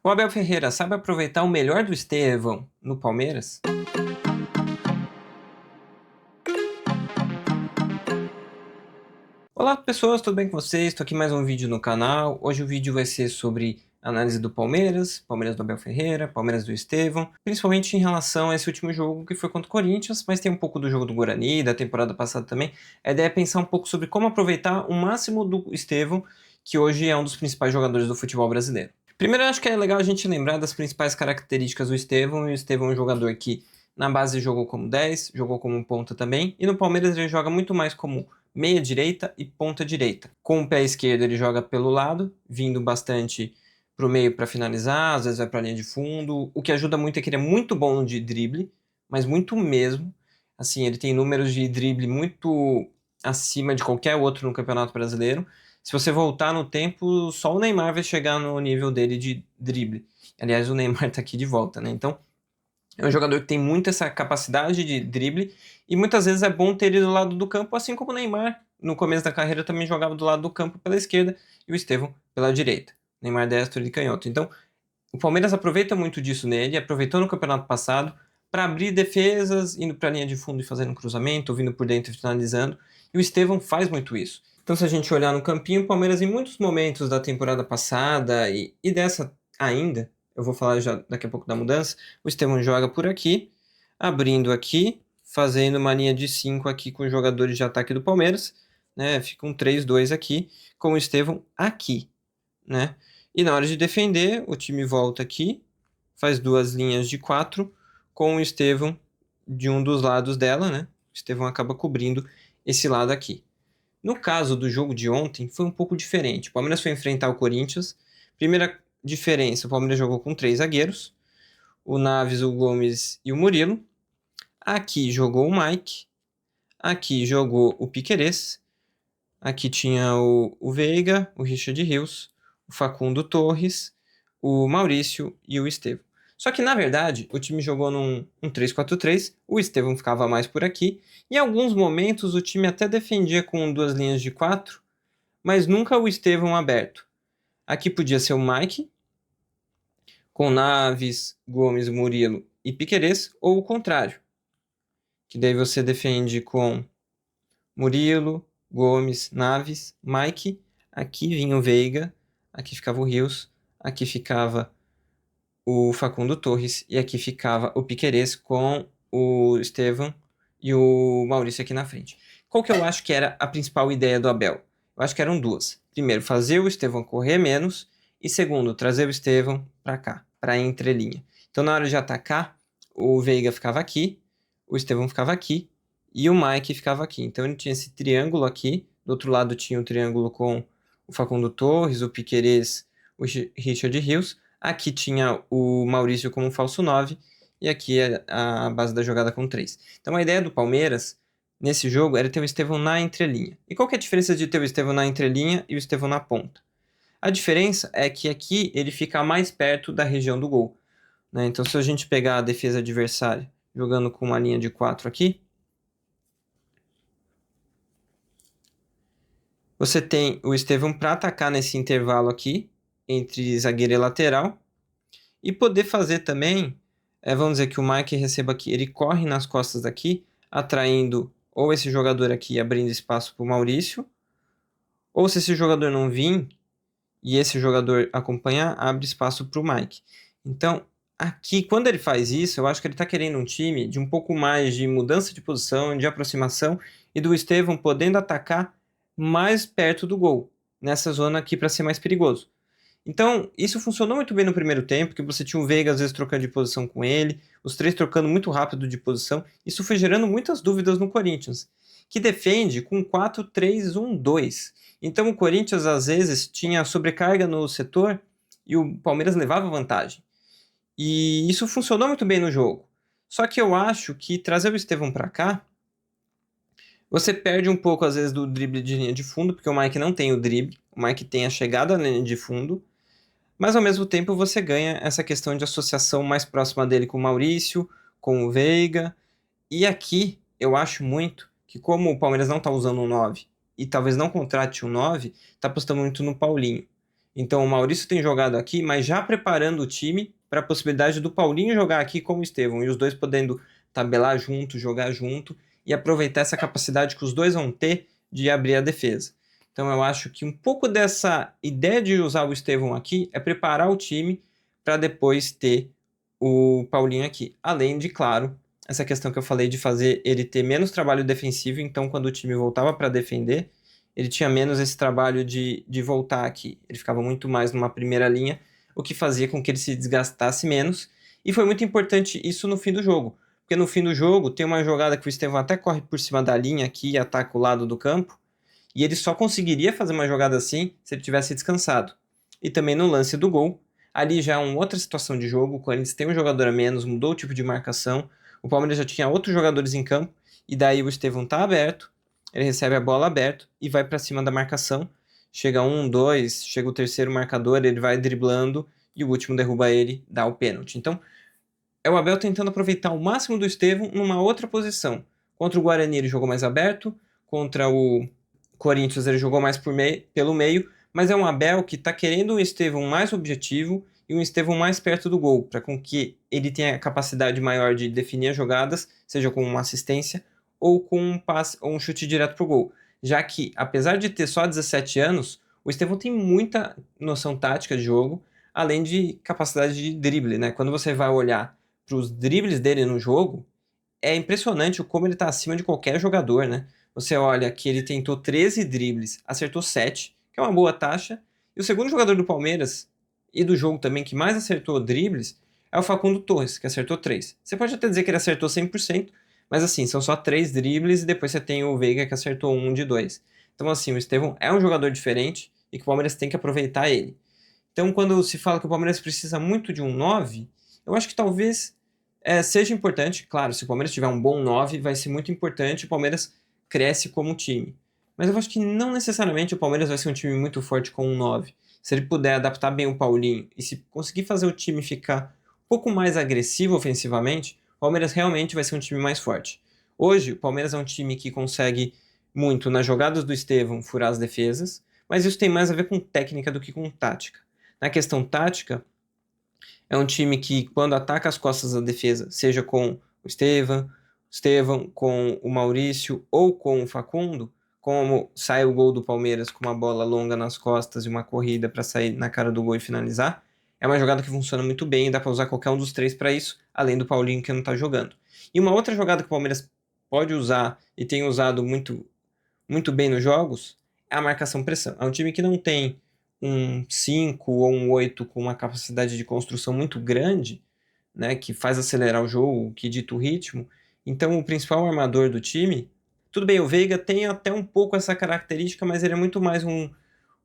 O Abel Ferreira sabe aproveitar o melhor do Estevão no Palmeiras? Olá pessoas, tudo bem com vocês? Estou aqui mais um vídeo no canal. Hoje o vídeo vai ser sobre análise do Palmeiras, Palmeiras do Abel Ferreira, Palmeiras do Estevão, principalmente em relação a esse último jogo que foi contra o Corinthians, mas tem um pouco do jogo do Guarani, da temporada passada também. A ideia é pensar um pouco sobre como aproveitar o máximo do Estevão, que hoje é um dos principais jogadores do futebol brasileiro. Primeiro, eu acho que é legal a gente lembrar das principais características do Estevão. E o Estevão é um jogador que na base jogou como 10, jogou como ponta também, e no Palmeiras ele joga muito mais como meia direita e ponta direita. Com o pé esquerdo ele joga pelo lado, vindo bastante para o meio para finalizar, às vezes vai para a linha de fundo. O que ajuda muito é que ele é muito bom de drible, mas muito mesmo. Assim, ele tem números de drible muito acima de qualquer outro no Campeonato Brasileiro. Se você voltar no tempo, só o Neymar vai chegar no nível dele de drible. Aliás, o Neymar tá aqui de volta, né? Então, é um jogador que tem muito essa capacidade de drible e muitas vezes é bom ter ele do lado do campo, assim como o Neymar no começo da carreira também jogava do lado do campo pela esquerda e o Estevão pela direita. Neymar destro e canhoto. Então, o Palmeiras aproveita muito disso nele, aproveitou no campeonato passado para abrir defesas, indo para a linha de fundo e fazendo cruzamento, vindo por dentro e finalizando. E o Estevão faz muito isso. Então, se a gente olhar no campinho, o Palmeiras em muitos momentos da temporada passada e dessa ainda, eu vou falar já daqui a pouco da mudança, o Estevão joga por aqui, abrindo aqui, fazendo uma linha de 5 aqui com os jogadores de ataque do Palmeiras, né? Fica um 3-2 aqui, com o Estevão aqui, né? E na hora de defender, o time volta aqui, faz duas linhas de 4, com o Estevão de um dos lados dela, né? O Estevão acaba cobrindo esse lado aqui. No caso do jogo de ontem, foi um pouco diferente. O Palmeiras foi enfrentar o Corinthians. Primeira diferença, o Palmeiras jogou com 3 zagueiros. O Naves, o Gomes e o Murilo. Aqui jogou o Mike. Aqui jogou o Piquerez. Aqui tinha o Veiga, o Richard Rios, o Facundo Torres, o Maurício e o Estevão. Só que, na verdade, o time jogou num 3-4-3, o Estevão ficava mais por aqui. Em alguns momentos, o time até defendia com duas linhas de 4, mas nunca o Estevão aberto. Aqui podia ser o Mike, com Naves, Gomes, Murilo e Piquerez, ou o contrário, que daí você defende com Murilo, Gomes, Naves, Mike, aqui vinha o Veiga, aqui ficava o Rios, aqui ficava o Facundo Torres e aqui ficava o Piquerez com o Estevão e o Maurício aqui na frente. Qual que eu acho que era a principal ideia do Abel? Eu acho que eram duas. Primeiro, fazer o Estevão correr menos e segundo, trazer o Estevão para cá, para a entrelinha. Então, na hora de atacar, o Veiga ficava aqui, o Estevão ficava aqui e o Mike ficava aqui. Então, ele tinha esse triângulo aqui, do outro lado tinha o triângulo com o Facundo Torres, o Piquerez, o Richard Rios. Aqui tinha o Maurício como falso 9 e aqui é a base da jogada com 3. Então a ideia do Palmeiras nesse jogo era ter o Estevão na entrelinha. E qual que é a diferença de ter o Estevão na entrelinha e o Estevão na ponta? A diferença é que aqui ele fica mais perto da região do gol, né? Então se a gente pegar a defesa adversária jogando com uma linha de 4 aqui, você tem o Estevão para atacar nesse intervalo aqui, entre zagueiro e lateral, e poder fazer também, vamos dizer que o Mike receba aqui, ele corre nas costas daqui, atraindo ou esse jogador aqui, abrindo espaço para o Maurício, ou se esse jogador não vir, e esse jogador acompanhar, abre espaço para o Mike. Então, aqui, quando ele faz isso, eu acho que ele está querendo um time de um pouco mais de mudança de posição, de aproximação, e do Estevão podendo atacar mais perto do gol, nessa zona aqui para ser mais perigoso. Então, isso funcionou muito bem no primeiro tempo, que você tinha o Veiga às vezes trocando de posição com ele, os três trocando muito rápido de posição. Isso foi gerando muitas dúvidas no Corinthians, que defende com 4-3-1-2. Então, o Corinthians às vezes tinha sobrecarga no setor e o Palmeiras levava vantagem. E isso funcionou muito bem no jogo. Só que eu acho que trazer o Estevão para cá, você perde um pouco às vezes do drible de linha de fundo, porque o Mike não tem o drible, o Mike tem a chegada na linha de fundo, mas ao mesmo tempo você ganha essa questão de associação mais próxima dele com o Maurício, com o Veiga. E aqui eu acho muito que como o Palmeiras não está usando um 9 e talvez não contrate um 9, está apostando muito no Paulinho. Então o Maurício tem jogado aqui, mas já preparando o time para a possibilidade do Paulinho jogar aqui como o Estevão, e os dois podendo tabelar junto, jogar junto, e aproveitar essa capacidade que os dois vão ter de abrir a defesa. Então eu acho que um pouco dessa ideia de usar o Estevão aqui é preparar o time para depois ter o Paulinho aqui. Além de, claro, essa questão que eu falei de fazer ele ter menos trabalho defensivo, então quando o time voltava para defender, ele tinha menos esse trabalho de voltar aqui. Ele ficava muito mais numa primeira linha, o que fazia com que ele se desgastasse menos. E foi muito importante isso no fim do jogo. Porque no fim do jogo tem uma jogada que o Estevão até corre por cima da linha aqui e ataca o lado do campo. E ele só conseguiria fazer uma jogada assim se ele tivesse descansado. E também no lance do gol, ali já é uma outra situação de jogo, o Corinthians tem um jogador a menos, mudou o tipo de marcação, o Palmeiras já tinha outros jogadores em campo, e daí o Estevão tá aberto, ele recebe a bola aberto e vai para cima da marcação, chega um, dois, chega o terceiro marcador, ele vai driblando e o último derruba ele, dá o pênalti. Então, é o Abel tentando aproveitar o máximo do Estevão numa outra posição. Contra o Guarani ele jogou mais aberto, contra o Corinthians ele jogou mais pelo meio, mas é um Abel que está querendo um Estevão mais objetivo e um Estevão mais perto do gol, para com que ele tenha a capacidade maior de definir as jogadas, seja com uma assistência ou com um passe ou um chute direto para o gol. Já que, apesar de ter só 17 anos, o Estevão tem muita noção tática de jogo, além de capacidade de drible, né? Quando você vai olhar para os dribles dele no jogo, é impressionante o como ele está acima de qualquer jogador, né? Você olha que ele tentou 13 dribles, acertou 7, que é uma boa taxa. E o segundo jogador do Palmeiras, e do jogo também, que mais acertou dribles, é o Facundo Torres, que acertou 3. Você pode até dizer que ele acertou 100%, mas assim, são só 3 dribles e depois você tem o Veiga que acertou 1 de 2. Então assim, o Estevão é um jogador diferente e que o Palmeiras tem que aproveitar ele. Então quando se fala que o Palmeiras precisa muito de um 9, eu acho que talvez seja importante. Claro, se o Palmeiras tiver um bom 9, vai ser muito importante, o Palmeiras cresce como time. Mas eu acho que não necessariamente o Palmeiras vai ser um time muito forte com um 9. Se ele puder adaptar bem o Paulinho e se conseguir fazer o time ficar um pouco mais agressivo ofensivamente, o Palmeiras realmente vai ser um time mais forte. Hoje, o Palmeiras é um time que consegue muito nas jogadas do Estevão furar as defesas, mas isso tem mais a ver com técnica do que com tática. Na questão tática, é um time que, quando ataca as costas da defesa, seja com o Estevão, com o Maurício ou com o Facundo, como sai o gol do Palmeiras com uma bola longa nas costas e uma corrida para sair na cara do gol e finalizar, é uma jogada que funciona muito bem e dá para usar qualquer um dos três para isso, além do Paulinho que não está jogando. E uma outra jogada que o Palmeiras pode usar e tem usado muito, muito bem nos jogos é a marcação-pressão. É um time que não tem um 5 ou um 8 com uma capacidade de construção muito grande, né, que faz acelerar o jogo, que dita o ritmo. Então, o principal armador do time, tudo bem, o Veiga tem até um pouco essa característica, mas ele é muito mais um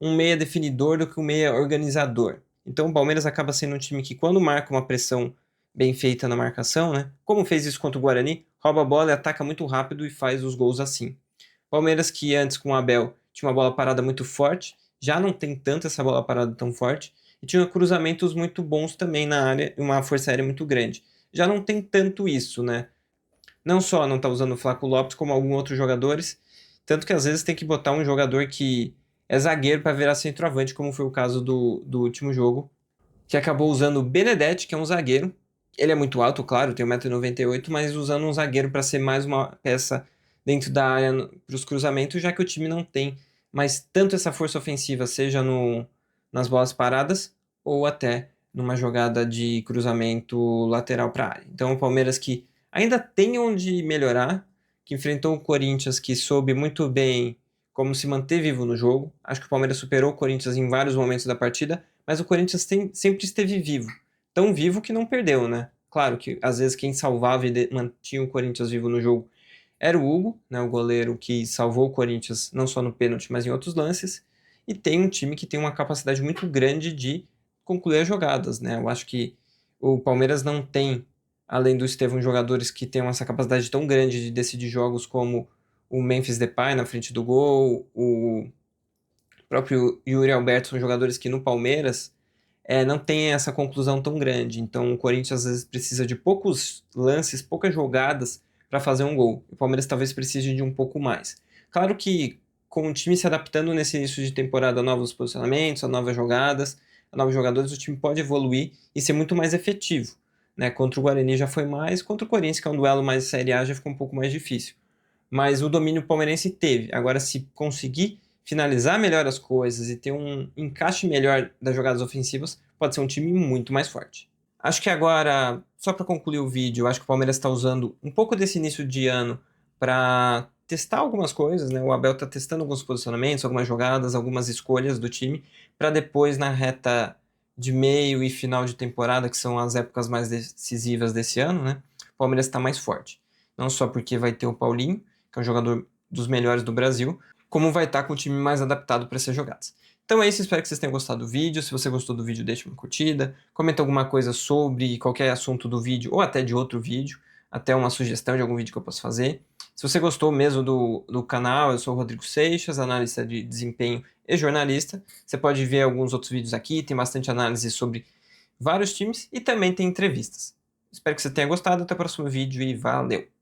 meia definidor do que um meia organizador. Então, o Palmeiras acaba sendo um time que, quando marca uma pressão bem feita na marcação, né, como fez isso contra o Guarani, rouba a bola e ataca muito rápido e faz os gols assim. Palmeiras que antes com o Abel tinha uma bola parada muito forte, já não tem tanto essa bola parada tão forte, e tinha cruzamentos muito bons também na área, e uma força aérea muito grande. Já não tem tanto isso, né? Não só não tá usando o Flaco Lopes, como alguns outros jogadores, tanto que às vezes tem que botar um jogador que é zagueiro para virar centroavante, como foi o caso do último jogo, que acabou usando o Benedetti, que é um zagueiro. Ele é muito alto, claro, tem 1,98 m, mas usando um zagueiro para ser mais uma peça dentro da área para os cruzamentos, já que o time não tem mais tanto essa força ofensiva, seja nas bolas paradas ou até numa jogada de cruzamento lateral para a área. Então o Palmeiras que ainda tem onde melhorar, que enfrentou o Corinthians que soube muito bem como se manter vivo no jogo. Acho que o Palmeiras superou o Corinthians em vários momentos da partida, mas o Corinthians sempre esteve vivo. Tão vivo que não perdeu, né? Claro que às vezes quem salvava e mantinha o Corinthians vivo no jogo era o Hugo, né, o goleiro que salvou o Corinthians não só no pênalti, mas em outros lances. E tem um time que tem uma capacidade muito grande de concluir as jogadas, né? Eu acho que o Palmeiras não tem, além do Estevão, jogadores que tenham essa capacidade tão grande de decidir jogos como o Memphis Depay na frente do gol, o próprio Yuri Alberto, são jogadores que no Palmeiras não tem essa conclusão tão grande. Então o Corinthians às vezes precisa de poucos lances, poucas jogadas para fazer um gol. O Palmeiras talvez precise de um pouco mais. Claro que com o time se adaptando nesse início de temporada a novos posicionamentos, a novas jogadas, a novos jogadores, o time pode evoluir e ser muito mais efetivo. Né? Contra o Guarani já foi mais, contra o Corinthians, que é um duelo mais Série A, já ficou um pouco mais difícil. Mas o domínio palmeirense teve. Agora, se conseguir finalizar melhor as coisas e ter um encaixe melhor das jogadas ofensivas, pode ser um time muito mais forte. Acho que agora, só para concluir o vídeo, acho que o Palmeiras está usando um pouco desse início de ano para testar algumas coisas, né? O Abel está testando alguns posicionamentos, algumas jogadas, algumas escolhas do time, para depois, na reta de meio e final de temporada, que são as épocas mais decisivas desse ano, né? O Palmeiras está mais forte. Não só porque vai ter o Paulinho, que é um jogador dos melhores do Brasil, como vai estar com o time mais adaptado para essas jogadas. Então é isso, espero que vocês tenham gostado do vídeo. Se você gostou do vídeo, deixe uma curtida, comenta alguma coisa sobre qualquer assunto do vídeo ou até de outro vídeo, até uma sugestão de algum vídeo que eu possa fazer. Se você gostou mesmo do canal, eu sou o Rodrigo Seixas, analista de desempenho e jornalista. Você pode ver alguns outros vídeos aqui, tem bastante análise sobre vários times e também tem entrevistas. Espero que você tenha gostado, até o próximo vídeo e valeu!